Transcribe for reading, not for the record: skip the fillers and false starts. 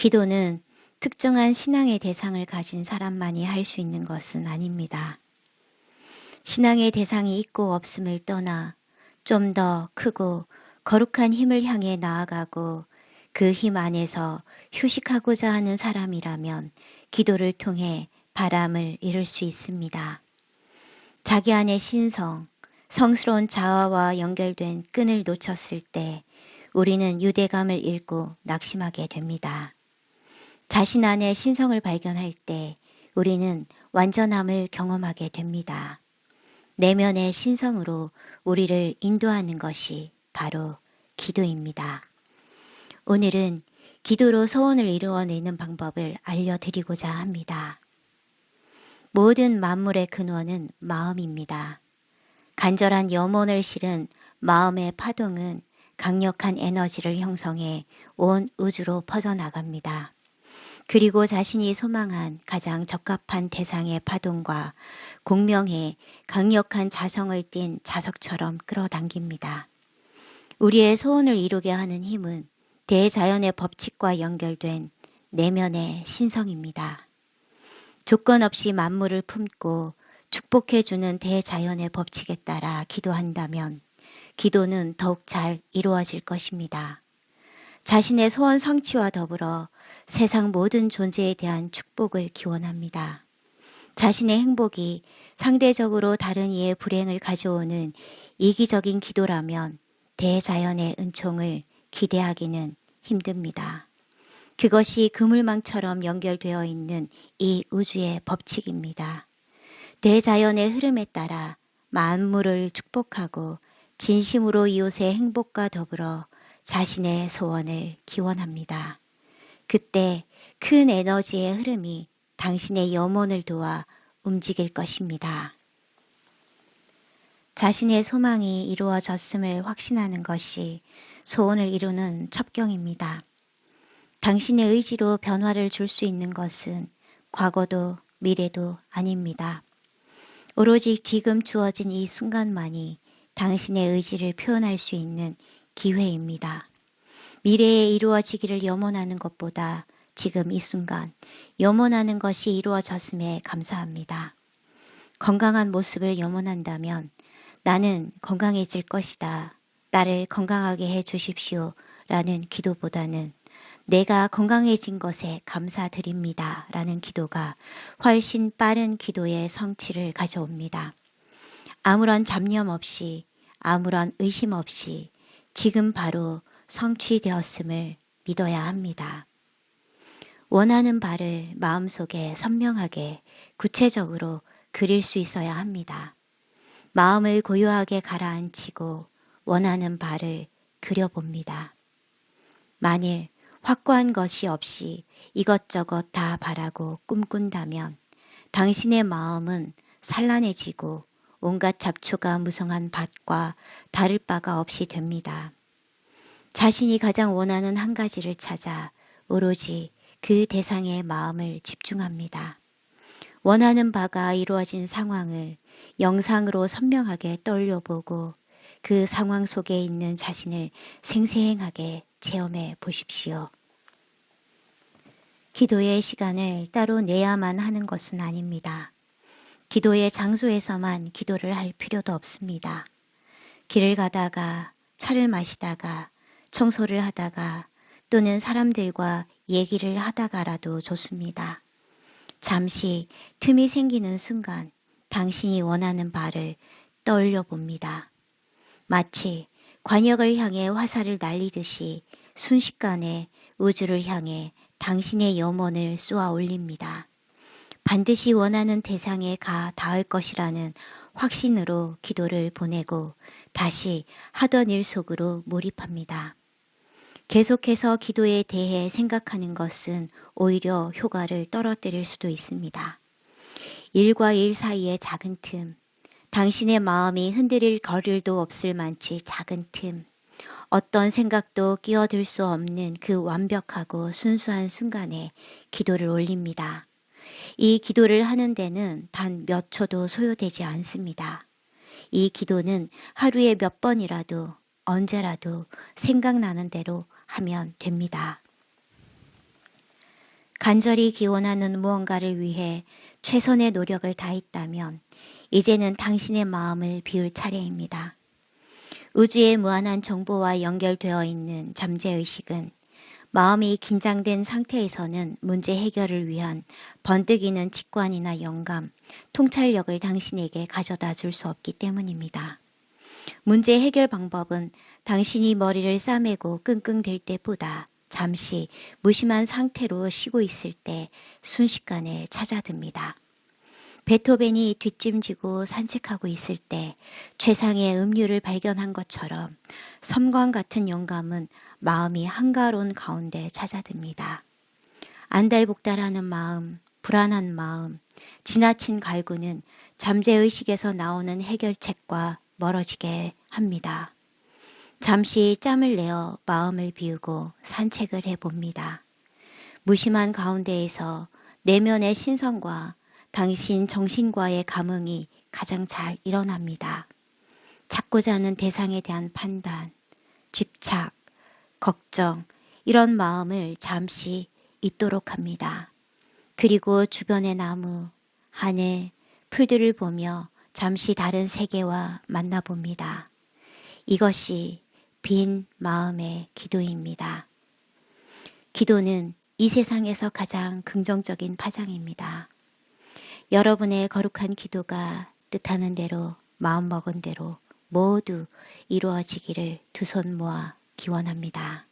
기도는 특정한 신앙의 대상을 가진 사람만이 할 수 있는 것은 아닙니다. 신앙의 대상이 있고 없음을 떠나 좀 더 크고 거룩한 힘을 향해 나아가고 그 힘 안에서 휴식하고자 하는 사람이라면 기도를 통해 바람을 이룰 수 있습니다. 자기 안의 신성, 성스러운 자아와 연결된 끈을 놓쳤을 때 우리는 유대감을 잃고 낙심하게 됩니다. 자신 안의 신성을 발견할 때 우리는 완전함을 경험하게 됩니다. 내면의 신성으로 우리를 인도하는 것이 바로 기도입니다. 오늘은 기도로 소원을 이루어내는 방법을 알려드리고자 합니다. 모든 만물의 근원은 마음입니다. 간절한 염원을 실은 마음의 파동은 강력한 에너지를 형성해 온 우주로 퍼져나갑니다. 그리고 자신이 소망한 가장 적합한 대상의 파동과 공명해 강력한 자성을 띤 자석처럼 끌어당깁니다. 우리의 소원을 이루게 하는 힘은 대자연의 법칙과 연결된 내면의 신성입니다. 조건 없이 만물을 품고 축복해주는 대자연의 법칙에 따라 기도한다면 기도는 더욱 잘 이루어질 것입니다. 자신의 소원 성취와 더불어 세상 모든 존재에 대한 축복을 기원합니다. 자신의 행복이 상대적으로 다른 이의 불행을 가져오는 이기적인 기도라면 대자연의 은총을 기대하기는 힘듭니다. 그것이 그물망처럼 연결되어 있는 이 우주의 법칙입니다. 대자연의 흐름에 따라 만물을 축복하고 진심으로 이웃의 행복과 더불어 자신의 소원을 기원합니다. 그때 큰 에너지의 흐름이 당신의 염원을 도와 움직일 것입니다. 자신의 소망이 이루어졌음을 확신하는 것이 소원을 이루는 첩경입니다. 당신의 의지로 변화를 줄 수 있는 것은 과거도 미래도 아닙니다. 오로지 지금 주어진 이 순간만이 당신의 의지를 표현할 수 있는 기회입니다. 미래에 이루어지기를 염원하는 것보다 지금 이 순간 염원하는 것이 이루어졌음에 감사합니다. 건강한 모습을 염원한다면 나는 건강해질 것이다. 나를 건강하게 해 주십시오. 라는 기도보다는 내가 건강해진 것에 감사드립니다. 라는 기도가 훨씬 빠른 기도의 성취를 가져옵니다. 아무런 잡념 없이 아무런 의심 없이 지금 바로 성취되었음을 믿어야 합니다. 원하는 바를 마음속에 선명하게 구체적으로 그릴 수 있어야 합니다. 마음을 고요하게 가라앉히고 원하는 바를 그려봅니다. 만일 확고한 것이 없이 이것저것 다 바라고 꿈꾼다면 당신의 마음은 산란해지고 온갖 잡초가 무성한 밭과 다를 바가 없이 됩니다. 자신이 가장 원하는 한 가지를 찾아 오로지 그 대상의 마음을 집중합니다. 원하는 바가 이루어진 상황을 영상으로 선명하게 떠올려보고 그 상황 속에 있는 자신을 생생하게 체험해 보십시오. 기도의 시간을 따로 내야만 하는 것은 아닙니다. 기도의 장소에서만 기도를 할 필요도 없습니다. 길을 가다가, 차를 마시다가, 청소를 하다가 또는 사람들과 얘기를 하다가라도 좋습니다. 잠시 틈이 생기는 순간 당신이 원하는 바를 떠올려 봅니다. 마치 관역을 향해 화살을 날리듯이 순식간에 우주를 향해 당신의 염원을 쏘아 올립니다. 반드시 원하는 대상에 가 닿을 것이라는 확신으로 기도를 보내고 다시 하던 일 속으로 몰입합니다. 계속해서 기도에 대해 생각하는 것은 오히려 효과를 떨어뜨릴 수도 있습니다. 일과 일 사이의 작은 틈, 당신의 마음이 흔들릴 거리도 없을 만치 작은 틈, 어떤 생각도 끼어들 수 없는 그 완벽하고 순수한 순간에 기도를 올립니다. 이 기도를 하는 데는 단 몇 초도 소요되지 않습니다. 이 기도는 하루에 몇 번이라도 언제라도 생각나는 대로 하면 됩니다. 간절히 기원하는 무언가를 위해 최선의 노력을 다했다면 이제는 당신의 마음을 비울 차례입니다. 우주의 무한한 정보와 연결되어 있는 잠재의식은 마음이 긴장된 상태에서는 문제 해결을 위한 번뜩이는 직관이나 영감, 통찰력을 당신에게 가져다 줄 수 없기 때문입니다. 문제 해결 방법은 당신이 머리를 싸매고 끙끙댈 때보다 잠시 무심한 상태로 쉬고 있을 때 순식간에 찾아듭니다. 베토벤이 뒷짐지고 산책하고 있을 때 최상의 음료를 발견한 것처럼 섬광 같은 영감은 마음이 한가로운 가운데 찾아듭니다. 안달복달하는 마음, 불안한 마음, 지나친 갈구는 잠재의식에서 나오는 해결책과 멀어지게 합니다. 잠시 짬을 내어 마음을 비우고 산책을 해봅니다. 무심한 가운데에서 내면의 신성과 당신 정신과의 감흥이 가장 잘 일어납니다. 찾고자 하는 대상에 대한 판단, 집착, 걱정, 이런 마음을 잠시 잊도록 합니다. 그리고 주변의 나무, 하늘, 풀들을 보며 잠시 다른 세계와 만나봅니다. 이것이 빈 마음의 기도입니다. 기도는 이 세상에서 가장 긍정적인 파장입니다. 여러분의 거룩한 기도가 뜻하는 대로 마음먹은 대로 모두 이루어지기를 두 손 모아 기원합니다.